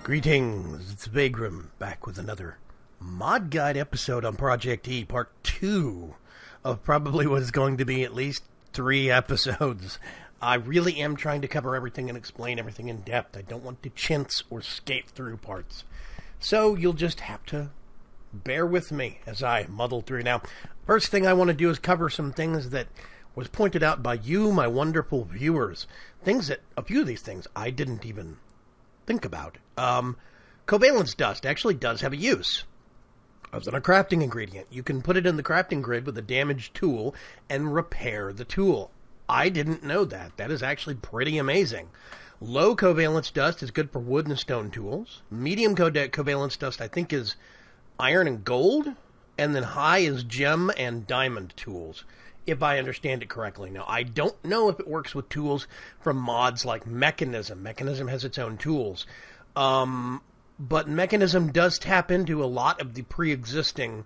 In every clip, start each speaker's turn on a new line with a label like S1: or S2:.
S1: Greetings, it's Vaygrim, back with another Mod Guide episode on Project E, part 2 of probably what is going to be at least 3 episodes. I really am trying to cover everything and explain everything in depth. I don't want to chintz or skate through parts. So you'll just have to bear with me as I muddle through. Now, first thing I want to do is cover some things that was pointed out by you, my wonderful viewers. Things that, a few of these things, I didn't even think about. Covalence dust actually does have a use as a crafting ingredient. You can put it in the crafting grid with a damaged tool and repair the tool. I didn't know that. That is actually pretty amazing. Low covalence dust is good for wood and stone tools. Medium covalence dust, I think, is iron and gold. And then high is gem and diamond tools, if I understand it correctly. Now, I don't know if it works with tools from mods like Mechanism. Mechanism has its own tools. But Mechanism does tap into a lot of the pre-existing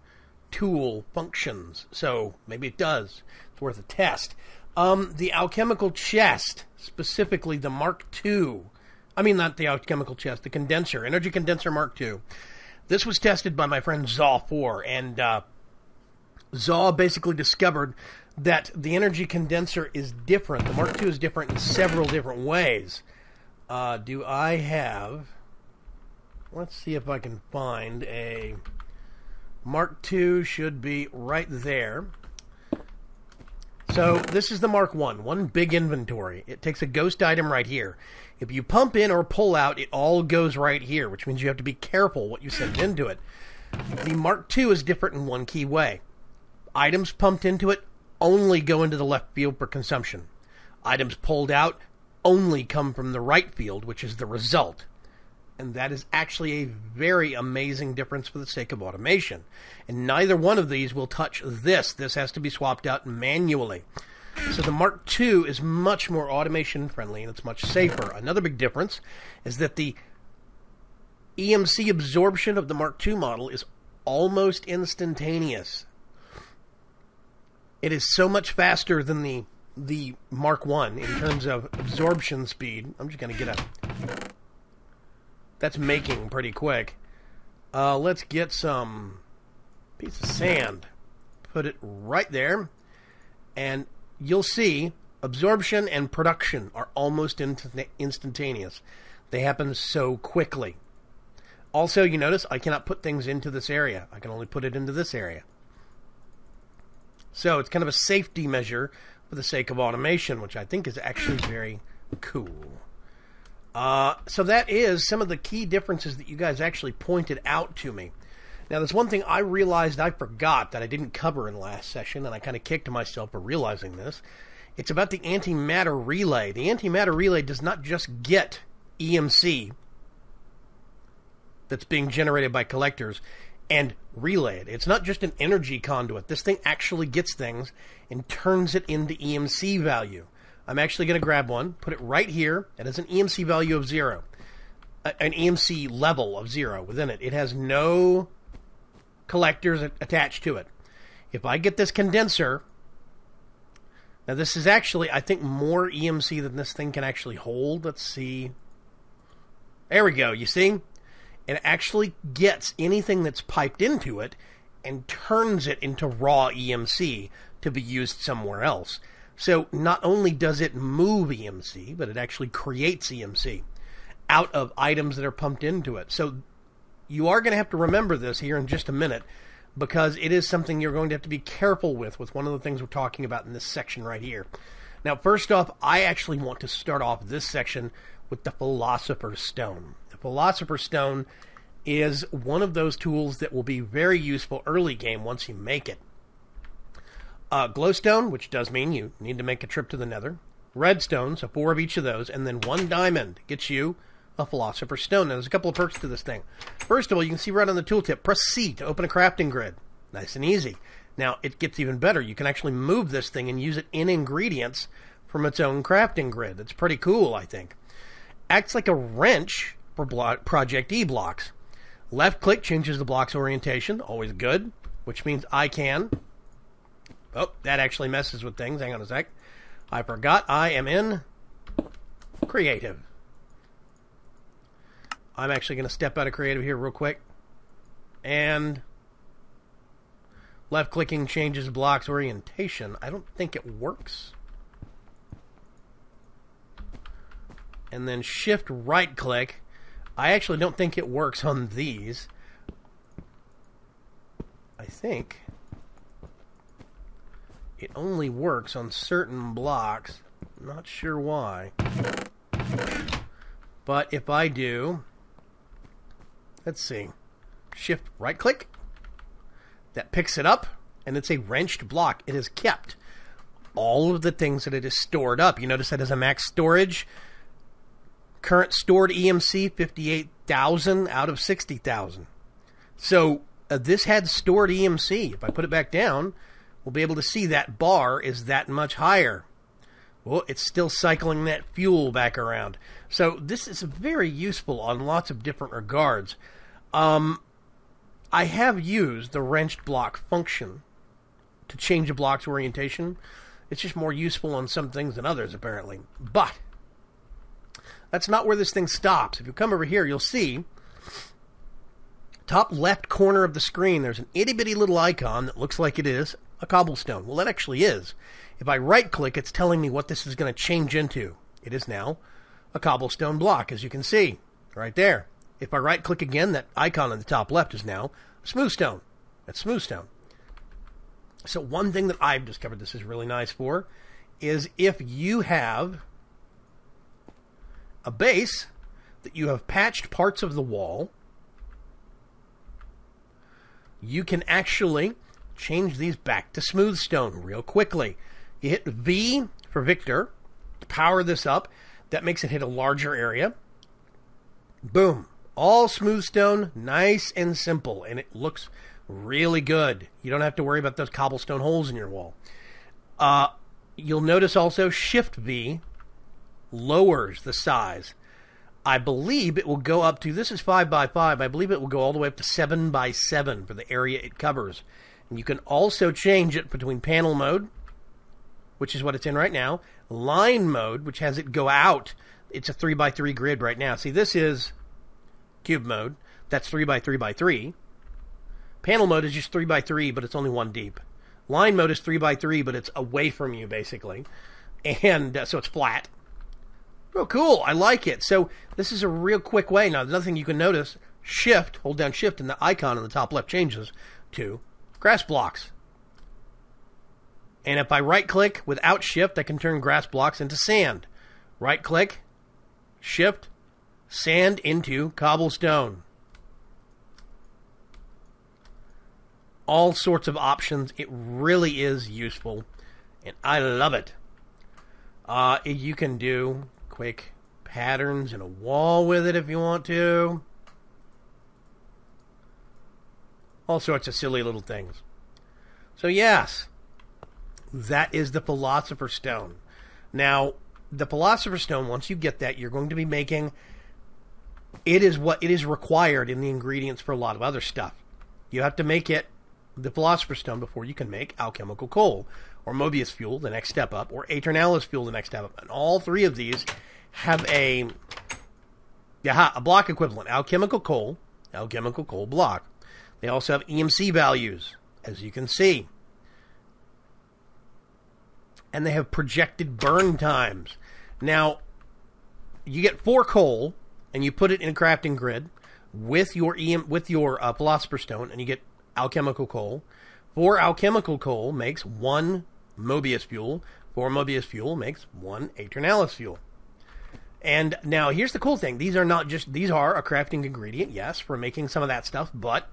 S1: tool functions. So, maybe it does. It's worth a test. The alchemical chest, specifically the Mark II. I mean, not the alchemical chest, the condenser, energy condenser Mark II. This was tested by my friend Zaw4, and Zaw basically discovered that the energy condenser is different. The Mark II is different in several different ways. Do I have... Let's see if I can find a... Mark II should be right there. So this is the Mark I, one big inventory. It takes a ghost item right here. If you pump in or pull out, it all goes right here, which means you have to be careful what you send into it. The Mark II is different in one key way. Items pumped into it only go into the left field for consumption. Items pulled out only come from the right field, which is the result. And that is actually a very amazing difference for the sake of automation. And neither one of these will touch this. This has to be swapped out manually. So the Mark II is much more automation friendly and it's much safer. Another big difference is that the EMC absorption of the Mark II model is almost instantaneous. It is so much faster than the Mark I in terms of absorption speed. I'm just going to get a... That's making pretty quick. Let's get some piece of sand. Put it right there. And you'll see absorption and production are almost instantaneous. They happen so quickly. Also, you notice I cannot put things into this area. I can only put it into this area. So it's kind of a safety measure for the sake of automation, which I think is actually very cool. So that is some of the key differences that you guys actually pointed out to me. Now, there's one thing I realized I forgot that I didn't cover in the last session, and I kind of kicked myself for realizing this. It's about the Antimatter Relay. The Antimatter Relay does not just get EMC that's being generated by collectors and relay it. It's not just an energy conduit. This thing actually gets things and turns it into EMC value. I'm actually going to grab one, put it right here. It has an EMC value of 0. An EMC level of 0 within it. It has no collectors attached to it. If I get this condenser... Now this is actually, I think, more EMC than this thing can actually hold. Let's see. There we go. You see? It actually gets anything that's piped into it and turns it into raw EMC to be used somewhere else. So not only does it move EMC, but it actually creates EMC out of items that are pumped into it. So you are going to have to remember this here in just a minute, because it is something you're going to have to be careful with one of the things we're talking about in this section right here. Now, first off, I actually want to start off this section with the Philosopher's Stone. The Philosopher's Stone is one of those tools that will be very useful early game once you make it. Glowstone, which does mean you need to make a trip to the Nether. Redstone, so 4 of each of those, and then 1 diamond gets you a Philosopher's Stone. Now, there's a couple of perks to this thing. First of all, you can see right on the tooltip, press C to open a crafting grid. Nice and easy. Now, it gets even better. You can actually move this thing and use it in ingredients from its own crafting grid. It's pretty cool, I think. Acts like a wrench for Project E blocks. Left click changes the block's orientation, always good, which means I can... Oh, that actually messes with things. Hang on a sec. I forgot I am in creative. I'm actually going to step out of creative here real quick. And left-clicking changes block's orientation. I don't think it works. And then shift right-click. I actually don't think it works on these. I think it only works on certain blocks. Not sure why. But if I do, let's see, shift right click, that picks it up, and it's a wrenched block. It has kept all of the things that it has stored up. You notice that has a max storage. Current stored EMC, 58,000 out of 60,000. So this had stored EMC. If I put it back down, we'll be able to see that bar is that much higher. Well, it's still cycling that fuel back around. So this is very useful on lots of different regards. I have used the wrenched block function to change a block's orientation. It's just more useful on some things than others, apparently. But that's not where this thing stops. If you come over here, you'll see top left corner of the screen, there's an itty-bitty little icon that looks like it is a cobblestone. Well, it actually is. If I right-click, it's telling me what this is going to change into. It is now a cobblestone block, as you can see, right there. If I right-click again, that icon on the top left is now a smooth stone. That's smooth stone. So one thing that I've discovered this is really nice for is if you have a base that you have patched parts of the wall, you can actually change these back to smooth stone real quickly. You hit V for Victor to power this up. That makes it hit a larger area. Boom. All smooth stone, nice and simple, and it looks really good. You don't have to worry about those cobblestone holes in your wall. You'll notice also Shift V lowers the size. I believe it will go up to, this is 5 by 5, I believe it will go all the way up to 7 by 7 for the area it covers. And you can also change it between panel mode, which is what it's in right now, line mode, which has it go out. It's a 3 by 3 grid right now. See, this is cube mode. That's 3 by 3 by 3. Panel mode is just 3 by 3, but it's only one deep. Line mode is 3 by 3, but it's away from you, basically. And so it's flat. Oh, cool. I like it. So this is a real quick way. Now, another thing you can notice, Shift, hold down Shift, and the icon on the top left changes to grass blocks. And if I right-click without Shift, I can turn grass blocks into sand. Right-click, Shift, sand into cobblestone. All sorts of options. It really is useful, and I love it. You can do quick patterns in a wall with it if you want to. All sorts of silly little things. So yes, that is the Philosopher's Stone. Now, the Philosopher's Stone, once you get that, you're going to be making... It is what it is required in the ingredients for a lot of other stuff. You have to make it the Philosopher's Stone before you can make alchemical coal, or Mobius fuel, the next step up, or Aeternalis fuel, the next step up. And all three of these have a block equivalent, alchemical coal block. They also have EMC values, as you can see. And they have projected burn times. Now, you get 4 coal, and you put it in a crafting grid with your Philosopher's Stone, and you get alchemical coal. 4 alchemical coal makes 1 Mobius fuel. 4 Mobius fuel makes 1 Aeternalis fuel. And now, here's the cool thing. These are a crafting ingredient, yes, for making some of that stuff, but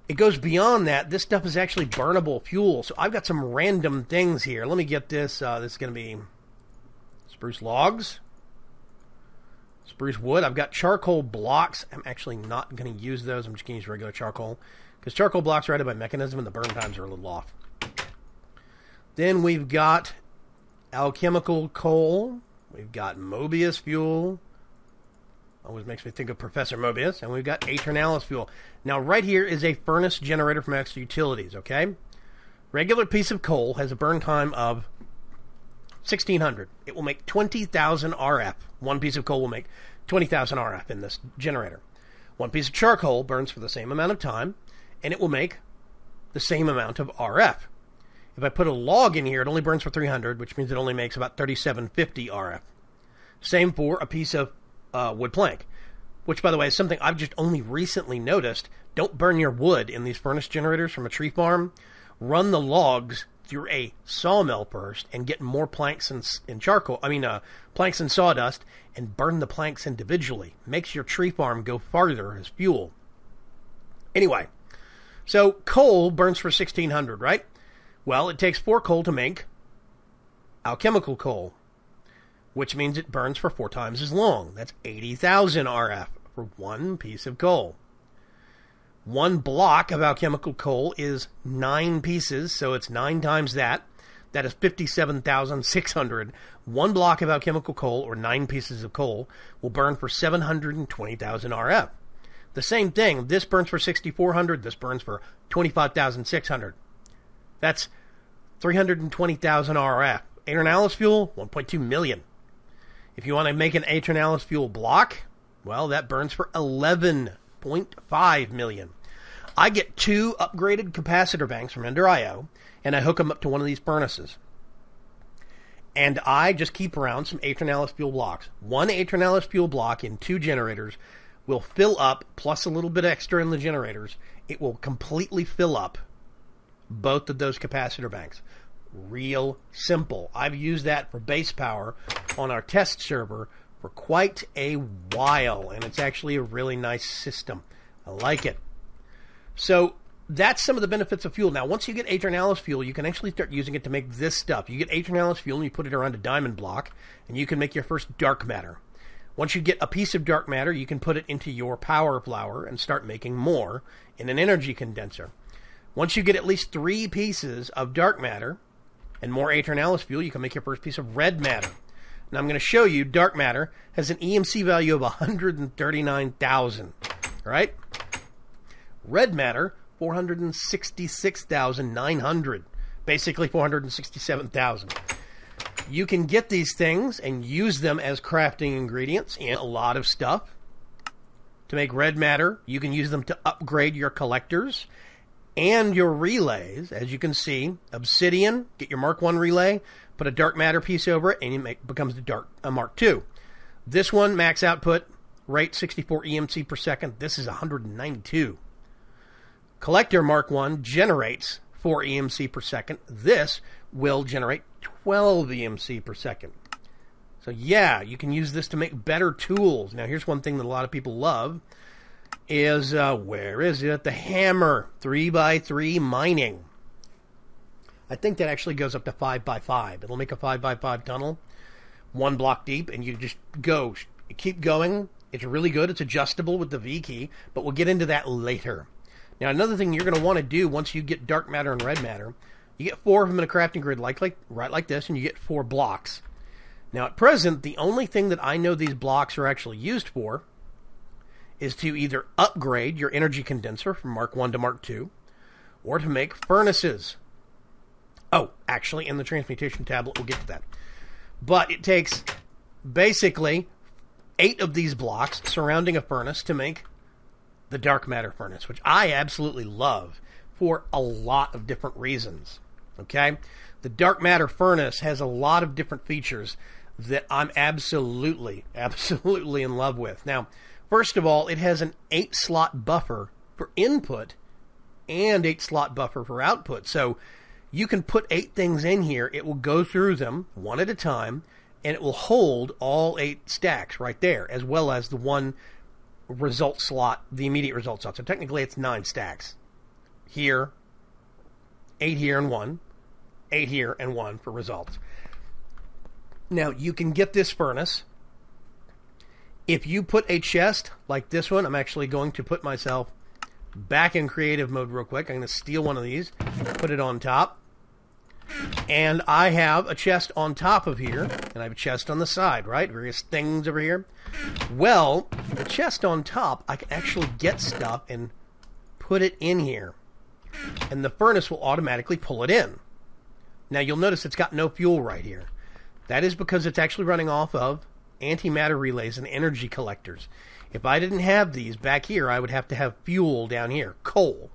S1: it goes beyond that. This stuff is actually burnable fuel. So I've got some random things here. Let me get this. This is going to be spruce logs, spruce wood. I've got charcoal blocks. I'm actually not going to use those. I'm just going to use regular charcoal, because charcoal blocks are added by mechanism and the burn times are a little off. Then we've got alchemical coal. We've got Mobius fuel. Always makes me think of Professor Mobius. And we've got Aeternalis fuel. Now, right here is a furnace generator from Extra Utilities, okay? Regular piece of coal has a burn time of 1,600. It will make 20,000 RF. One piece of coal will make 20,000 RF in this generator. One piece of charcoal burns for the same amount of time, and it will make the same amount of RF. If I put a log in here, it only burns for 300, which means it only makes about 3750 RF. Same for a piece of wood plank, which, by the way, is something I've just only recently noticed. Don't burn your wood in these furnace generators from a tree farm. Run the logs through a sawmill first and get more planks and planks and sawdust, and burn the planks individually. Makes your tree farm go farther as fuel. Anyway, so coal burns for 1600, right? Well, it takes 4 coal to make alchemical coal, which means it burns for 4 times as long. That's 80,000 RF for one piece of coal. One block of alchemical coal is 9 pieces, so it's 9 times that. That is 57,600. One block of alchemical coal, or 9 pieces of coal, will burn for 720,000 RF. The same thing, this burns for 6,400, this burns for 25,600. That's 320,000 RF. Aeternalis fuel, 1.2 million. If you want to make an Aeternalis fuel block, well, that burns for 11.5 million. I get 2 upgraded capacitor banks from Endor IO, and I hook them up to one of these furnaces. And I just keep around some Aeternalis fuel blocks. One Aeternalis fuel block in 2 generators will fill up, plus a little bit extra in the generators. It will completely fill up both of those capacitor banks. Real simple. I've used that for base power on our test server for quite a while, and it's actually a really nice system. I like it. So that's some of the benefits of fuel. Now, once you get Aeternalis fuel, you can actually start using it to make this stuff. You get Aeternalis fuel and you put it around a diamond block, and you can make your first dark matter. Once you get a piece of dark matter, you can put it into your power flower and start making more in an energy condenser. Once you get at least 3 pieces of dark matter and more Aeternalis fuel, you can make your first piece of red matter. Now, I'm going to show you dark matter has an EMC value of 139,000. All right? Red matter, 466,900. Basically 467,000. You can get these things and use them as crafting ingredients in a lot of stuff. To make red matter, you can use them to upgrade your collectors and your relays. As you can see, obsidian, get your Mark 1 relay, put a dark matter piece over it, and it becomes the Mark 2. This one, max output, rate 64 EMC per second. This is 192. Collector Mark 1 generates 4 EMC per second. This will generate 12 EMC per second. So yeah, you can use this to make better tools. Now here's one thing that a lot of people love is, where is it? The hammer, 3x3 mining. I think that actually goes up to 5x5. It'll make a 5x5 tunnel, 1 block deep, and you just go, keep going. It's really good. It's adjustable with the V key, but we'll get into that later. Now, another thing you're going to want to do once you get dark matter and red matter, you get 4 of them in a crafting grid right like this, and you get 4 blocks. Now, at present, the only thing that I know these blocks are actually used for is to either upgrade your energy condenser from Mark 1 to Mark 2, or to make furnaces. Oh, actually, in the Transmutation Tablet, we'll get to that. But it takes basically 8 of these blocks surrounding a furnace to make the dark matter furnace, which I absolutely love for a lot of different reasons. Okay? The dark matter furnace has a lot of different features that I'm absolutely in love with. Now, first of all, it has an 8-slot buffer for input and 8-slot buffer for output. So you can put 8 things in here. It will go through them one at a time, and it will hold all 8 stacks right there, as well as the one result slot, the immediate result slot. So technically it's 9 stacks. Here, 8 here and 1, 8 here and 1 for results. Now, you can get this furnace if you put a chest like this one. I'm actually going to put myself back in creative mode real quick. I'm going to steal one of these, put it on top. And I have a chest on top of here, and I have a chest on the side, right? Various things over here. Well, the chest on top, I can actually get stuff and put it in here. And the furnace will automatically pull it in. Now, you'll notice it's got no fuel right here. That is because it's actually running off of antimatter relays and energy collectors. If I didn't have these back here, I would have to have fuel down here, coal.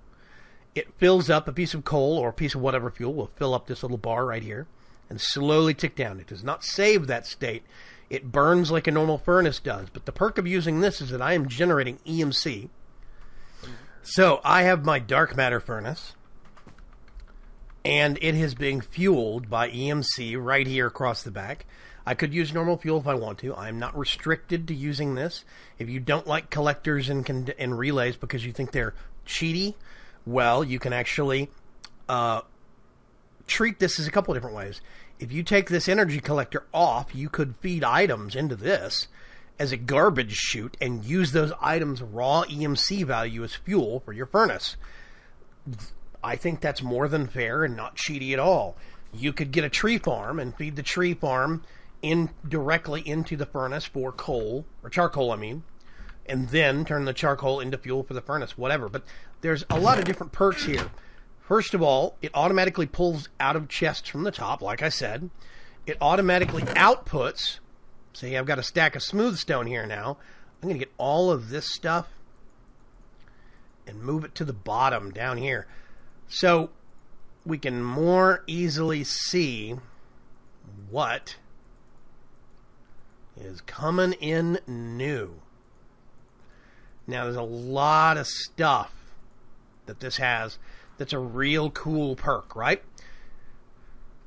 S1: It fills up a piece of coal or a piece of whatever fuel will fill up this little bar right here and slowly tick down. It does not save that state. It burns like a normal furnace does. But the perk of using this is that I am generating EMC. So I have my dark matter furnace, and it is being fueled by EMC right here across the back. I could use normal fuel if I want to. I'm not restricted to using this. If you don't like collectors and relays because you think they're cheaty, well, you can actually treat this as a couple of different ways. If you take this energy collector off, you could feed items into this as a garbage chute and use those items' raw EMC value as fuel for your furnace. I think that's more than fair and not cheaty at all. You could get a tree farm and feed the tree farm directly into the furnace for coal, or charcoal, I mean, and then turn the charcoal into fuel for the furnace, whatever. But there's a lot of different perks here. First of all, it automatically pulls out of chests from the top, like I said. It automatically outputs. See, I've got a stack of smooth stone here now. I'm going to get all of this stuff and move it to the bottom down here, so we can more easily see what is coming in new. Now, there's a lot of stuff that this has that's a real cool perk, right?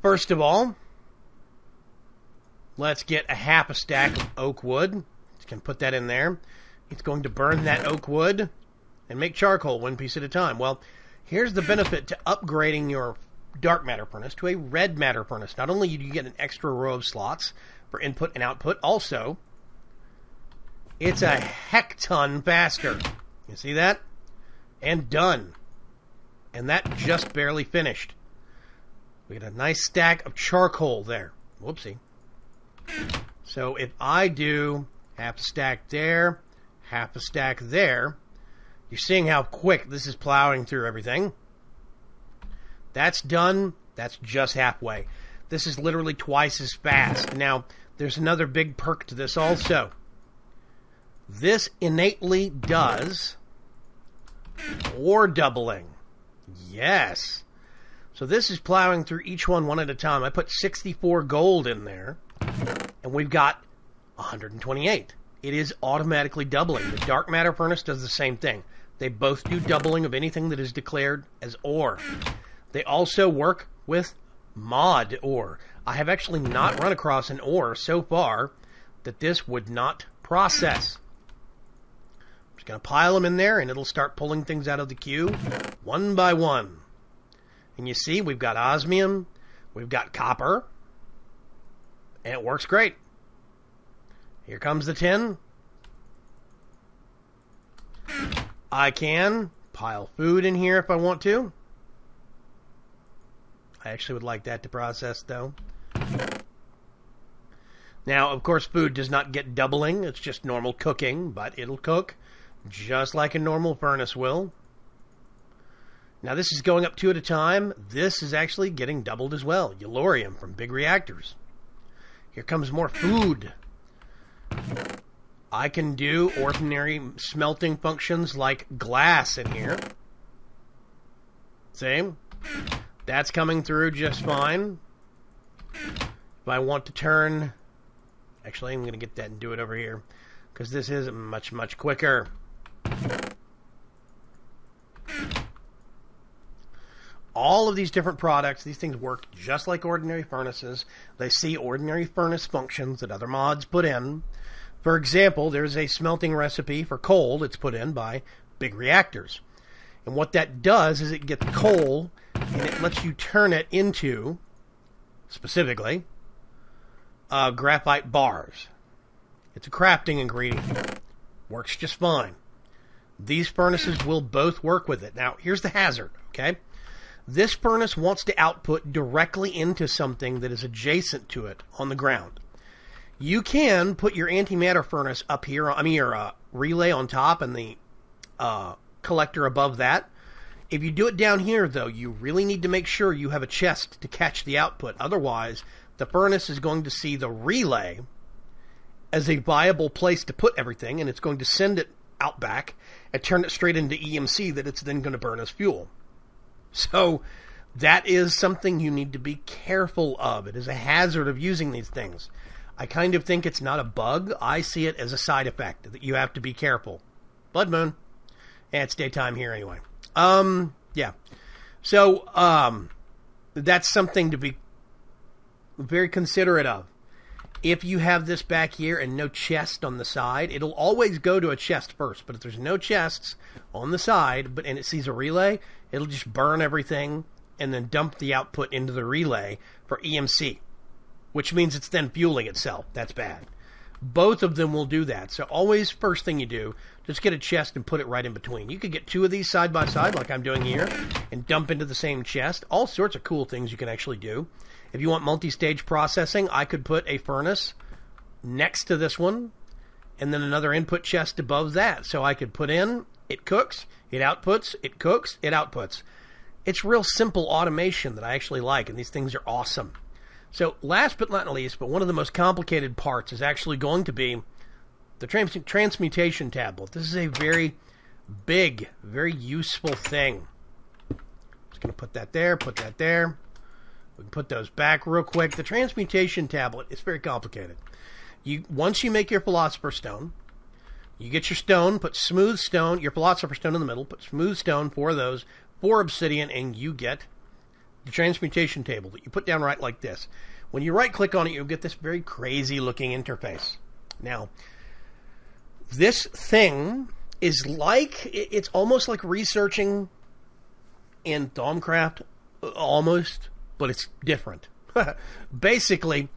S1: First of all, let's get a half a stack of oak wood. You can put that in there. It's going to burn that oak wood and make charcoal one piece at a time. Well, here's the benefit to upgrading your dark matter furnace to a red matter furnace. Not only do you get an extra row of slots for input and output, also, it's a heck ton faster. You see that? And done. And that just barely finished. We got a nice stack of charcoal there. Whoopsie. So if I do half a stack there, half a stack there, you're seeing how quick this is plowing through everything. That's done. That's just halfway. This is literally twice as fast. Now, there's another big perk to this also. This innately does ore doubling. Yes. So this is plowing through each one at a time. I put 64 gold in there, and we've got 128. It is automatically doubling. The dark matter furnace does the same thing. They both do doubling of anything that is declared as ore. They also work with mod ore. I have actually not run across an ore so far that this would not process. I'm just going to pile them in there, and it'll start pulling things out of the queue one by one. And you see, we've got osmium, we've got copper, and it works great. Here comes the tin. I can pile food in here if I want to. I actually would like that to process, though. Now, of course, food does not get doubling. It's just normal cooking, but it'll cook just like a normal furnace will. Now, this is going up 2 at a time. This is actually getting doubled as well. Yellorium from big reactors. Here comes more food. I can do ordinary smelting functions like glass in here. See? That's coming through just fine. If I want to turn... Actually, I'm going to get that and do it over here, because this is much, much quicker. All of these different products, these things work just like ordinary furnaces. They see ordinary furnace functions that other mods put in. For example, there's a smelting recipe for coal that's put in by big reactors. And what that does is it gets coal and it lets you turn it into, specifically, graphite bars. It's a crafting ingredient. Works just fine. These furnaces will both work with it. Now, here's the hazard, okay? This furnace wants to output directly into something that is adjacent to it on the ground. You can put your antimatter furnace up here, your relay on top and the collector above that. If you do it down here, though, you really need to make sure you have a chest to catch the output. Otherwise, the furnace is going to see the relay as a viable place to put everything, and it's going to send it out back and turn it straight into EMC that it's then going to burn as fuel. So that is something you need to be careful of. It is a hazard of using these things. I kind of think it's not a bug. I see it as a side effect that you have to be careful. Blood moon. And it's daytime here anyway. Yeah. So, that's something to be very considerate of. If you have this back here and no chest on the side, it'll always go to a chest first. But if there's no chests on the side, and it sees a relay, it'll just burn everything and then dump the output into the relay for EMC, which means it's then fueling itself. That's bad. Both of them will do that. So always, first thing you do, just get a chest and put it right in between. You could get two of these side by side, like I'm doing here, and dump into the same chest. All sorts of cool things you can actually do. If you want multi-stage processing, I could put a furnace next to this one, and then another input chest above that. So I could put in, it cooks, it outputs, it cooks, it outputs. It's real simple automation that I actually like, and these things are awesome. So last but not least, but one of the most complicated parts is actually going to be the Transmutation Tablet. This is a very big, very useful thing. Just going to put that there, put that there. We can put those back real quick. The Transmutation Tablet is very complicated. Once you make your Philosopher's Stone, you get your stone, put smooth stone, your Philosopher's Stone in the middle, put smooth stone, 4 of those, 4 obsidian, and you get the Transmutation Table that you put down right like this. When you right-click on it, you'll get this very crazy-looking interface. Now, this thing is like, it's almost like researching in Thaumcraft, almost, but it's different. Basically,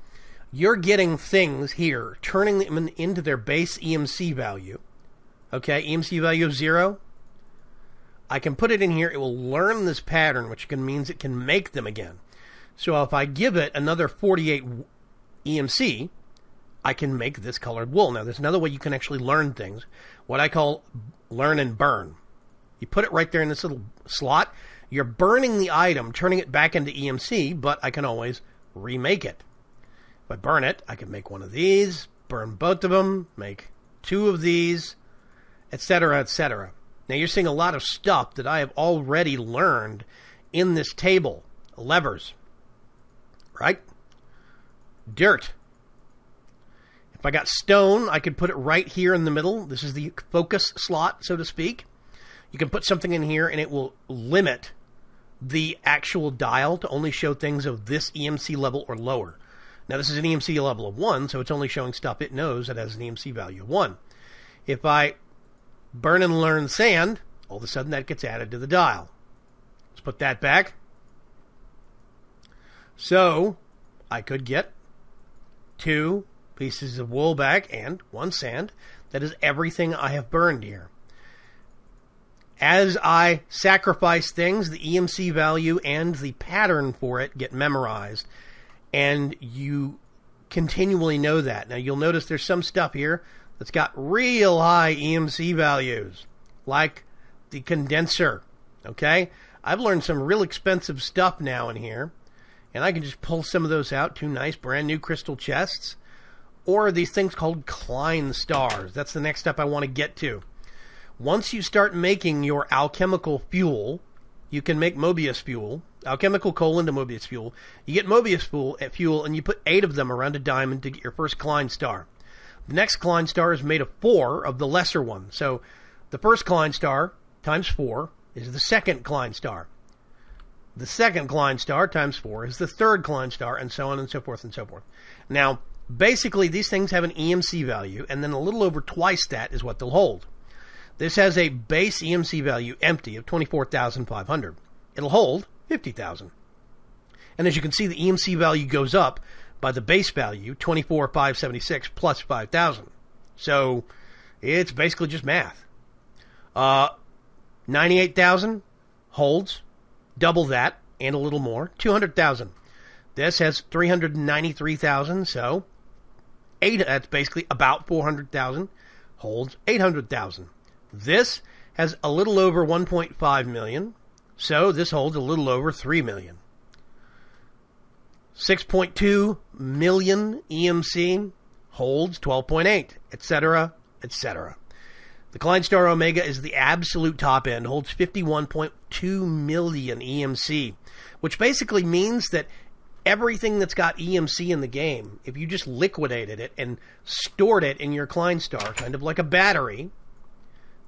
S1: you're getting things here, turning them into their base EMC value. Okay, EMC value of 0. I can put it in here. It will learn this pattern, which means it can make them again. So if I give it another 48 EMC, I can make this colored wool. Now, there's another way you can actually learn things, what I call learn and burn. You put it right there in this little slot. You're burning the item, turning it back into EMC, but I can always remake it. If I burn it, I can make one of these, burn both of them, make 2 of these, etc., etc. Now, you're seeing a lot of stuff that I have already learned in this table. Levers, right? Dirt. If I got stone, I could put it right here in the middle. This is the focus slot, so to speak. You can put something in here, and it will limit the actual dial to only show things of this EMC level or lower. Now, this is an EMC level of 1, so it's only showing stuff it knows that has an EMC value of 1. If I burn and learn sand, all of a sudden that gets added to the dial. Let's put that back. So, I could get 2 pieces of wool back and 1 sand. That is everything I have burned here. As I sacrifice things, the EMC value and the pattern for it get memorized, and you continually know that. Now, you'll notice there's some stuff here that's got real high EMC values, like the condenser, okay? I've learned some real expensive stuff now in here, and I can just pull some of those out, 2 nice brand new crystal chests, or these things called Klein stars. That's the next step I want to get to. Once you start making your alchemical fuel, you can make Mobius fuel, alchemical coal into Mobius fuel. You get Mobius fuel, and you put 8 of them around a diamond to get your first Klein star. The next Klein star is made of 4 of the lesser one. So the first Klein star times 4 is the second Klein star. The second Klein star times 4 is the third Klein star, and so on and so forth and so forth. Now, basically, these things have an EMC value, and then a little over twice that is what they'll hold. This has a base EMC value empty of 24,500. It'll hold 50,000. And as you can see, the EMC value goes up by the base value, 24,576 plus 5,000. So it's basically just math. 98,000 holds, double that, and a little more, 200,000. This has 393,000, so that's basically about 400,000, holds 800,000. This has a little over 1.5 million, so this holds a little over 3 million. 6.2 million EMC holds 12.8, etc., etc. The Kleinstar Omega is the absolute top end, holds 51.2 million EMC, which basically means that everything that's got EMC in the game, if you just liquidated it and stored it in your Kleinstar, kind of like a battery,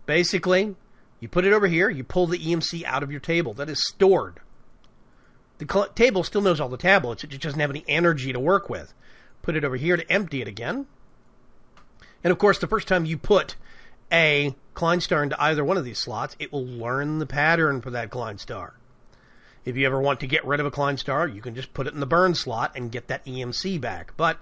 S1: basically, you put it over here, you pull the EMC out of your table. That is stored. The table still knows all the tablets. It just doesn't have any energy to work with. Put it over here to empty it again. And, of course, the first time you put a Kleinstar into either one of these slots, it will learn the pattern for that Kleinstar. If you ever want to get rid of a Kleinstar, you can just put it in the burn slot and get that EMC back. But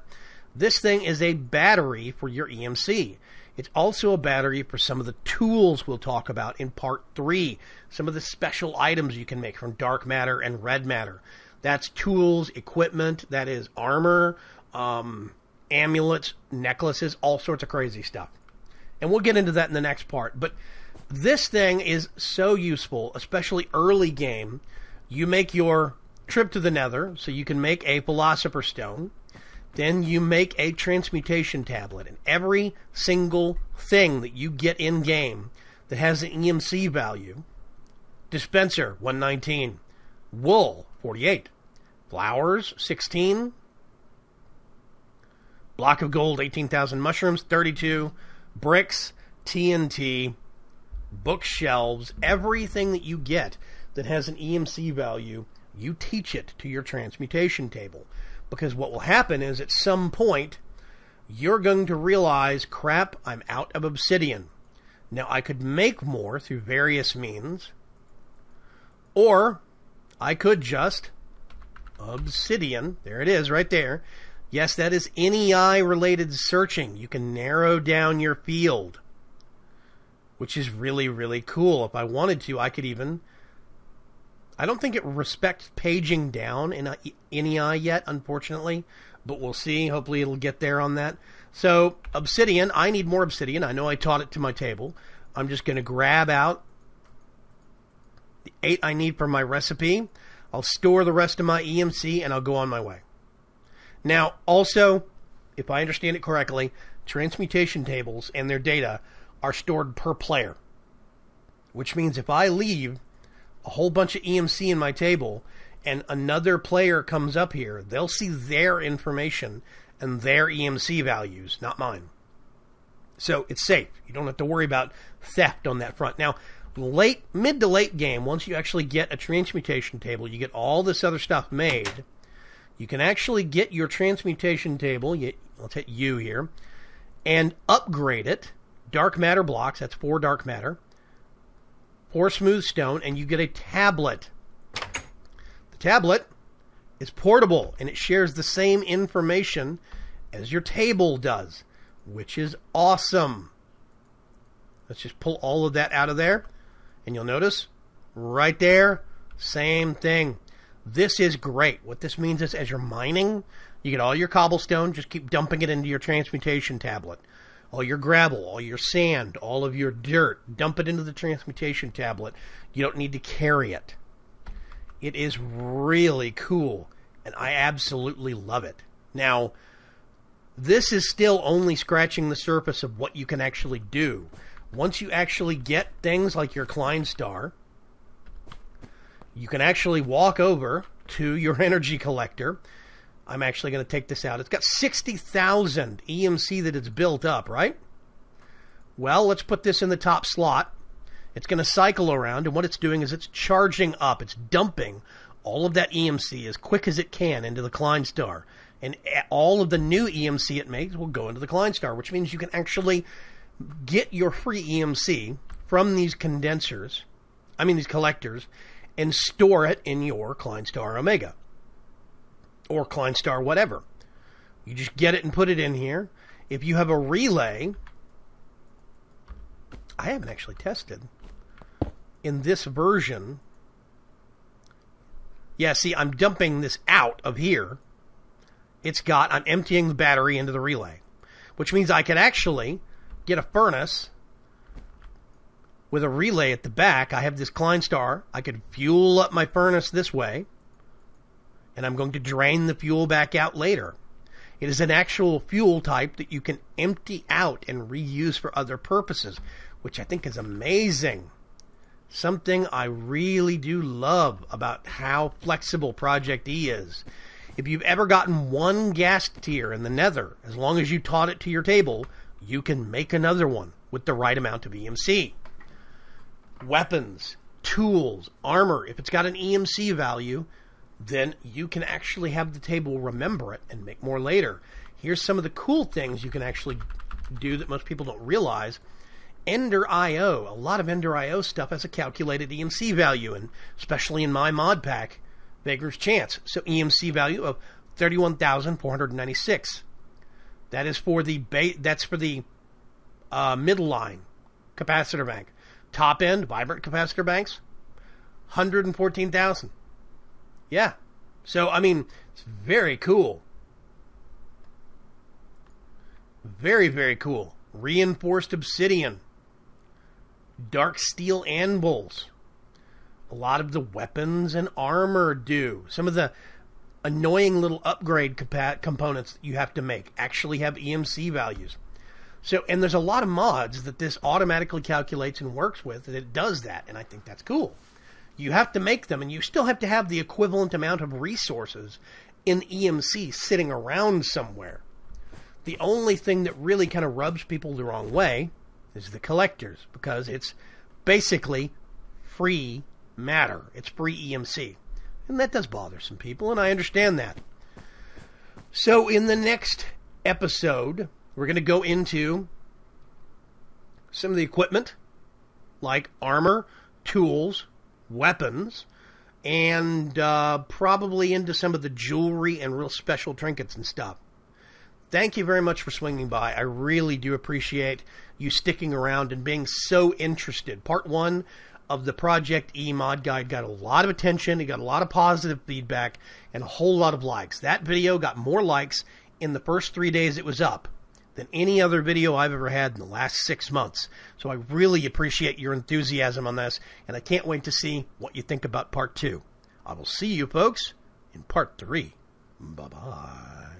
S1: this thing is a battery for your EMC. It's also a battery for some of the tools we'll talk about in Part 3. Some of the special items you can make from dark matter and red matter. That's tools, equipment, that is armor, amulets, necklaces, all sorts of crazy stuff. And we'll get into that in the next part. But this thing is so useful, especially early game. You make your trip to the Nether, so you can make a Philosopher's Stone. Then you make a Transmutation Tablet. And every single thing that you get in-game that has an EMC value, Dispenser, 119. Wool, 48. Flowers, 16. Block of gold, 18,000 mushrooms, 32. Bricks, TNT, bookshelves, everything that you get that has an EMC value, you teach it to your Transmutation Table. Because what will happen is at some point, you're going to realize, crap, I'm out of obsidian. Now, I could make more through various means, or I could just obsidian, there it is right there. Yes, that is NEI-related searching. You can narrow down your field, which is really, really cool. If I wanted to, I could even... I don't think it respects paging down in NEI yet, unfortunately, but we'll see. Hopefully it'll get there on that. So, obsidian. I need more obsidian. I know I taught it to my table. I'm just going to grab out the 8 I need for my recipe. I'll store the rest of my EMC, and I'll go on my way. Now, also, if I understand it correctly, transmutation tables and their data are stored per player. Which means if I leave a whole bunch of EMC in my table and another player comes up here, they'll see their information and their EMC values, not mine. So it's safe. You don't have to worry about theft on that front. Now, mid to late game, once you actually get a transmutation table, you get all this other stuff made, you can actually get your transmutation table, let's hit U here, and upgrade it. Dark matter blocks, that's 4 dark matter, 4 smooth stone, and you get a tablet. The tablet is portable, and it shares the same information as your table does, which is awesome. Let's just pull all of that out of there, and you'll notice, right there, same thing. This is great. What this means is as you're mining, you get all your cobblestone, just keep dumping it into your transmutation tablet. All your gravel, all your sand, all of your dirt, dump it into the transmutation tablet. You don't need to carry it. It is really cool, and I absolutely love it. Now, this is still only scratching the surface of what you can actually do. Once you actually get things like your Kleinstar, you can actually walk over to your energy collector. I'm actually going to take this out. It's got 60,000 EMC that it's built up, right? Well, let's put this in the top slot. It's going to cycle around, and what it's doing is it's charging up. It's dumping all of that EMC as quick as it can into the Kleinstar. And all of the new EMC it makes will go into the Kleinstar, which means you can actually get your free EMC from these condensers, these collectors, and store it in your Kleinstar Omega. Or Kleinstar whatever. You just get it and put it in here. If you have a relay, I haven't actually tested. In this version, yeah, see, I'm dumping this out of here. I'm emptying the battery into the relay. Which means I could actually get a furnace with a relay at the back. I have this Kleinstar. I could fuel up my furnace this way, and I'm going to drain the fuel back out later. It is an actual fuel type that you can empty out and reuse for other purposes, which I think is amazing. Something I really do love about how flexible Project E is. If you've ever gotten one gas tier in the Nether, as long as you taught it to your table, you can make another one with the right amount of EMC. Weapons, tools, armor, if it's got an EMC value, then you can actually have the table remember it and make more later. Here's some of the cool things you can actually do that most people don't realize. Endor IO, a lot of Endor IO stuff has a calculated EMC value, and especially in my mod pack, Vaygrim's Chance. So EMC value of 31,496. That is for the middle line capacitor bank. Top end vibrant capacitor banks, 114,000. Yeah. So I mean, it's very cool. Very, very cool. Reinforced obsidian. Dark steel anvils. A lot of the weapons and armor do. Some of the annoying little upgrade components that you have to make actually have EMC values. So, and there's a lot of mods that this automatically calculates and works with, and it does that, and I think that's cool. You have to make them, and you still have to have the equivalent amount of resources in EMC sitting around somewhere. The only thing that really kind of rubs people the wrong way is the collectors, because it's basically free matter. It's free EMC. And that does bother some people, and I understand that. So in the next episode, we're going to go into some of the equipment, like armor, tools, weapons, and probably into some of the jewelry and real special trinkets and stuff. Thank you very much for swinging by. I really do appreciate you sticking around and being so interested. Part 1 of the Project E mod guide got a lot of attention. It got a lot of positive feedback and a whole lot of likes. That video got more likes in the first 3 days it was up than any other video I've ever had in the last 6 months. So I really appreciate your enthusiasm on this, and I can't wait to see what you think about Part 2. I will see you folks in Part 3. Bye-bye.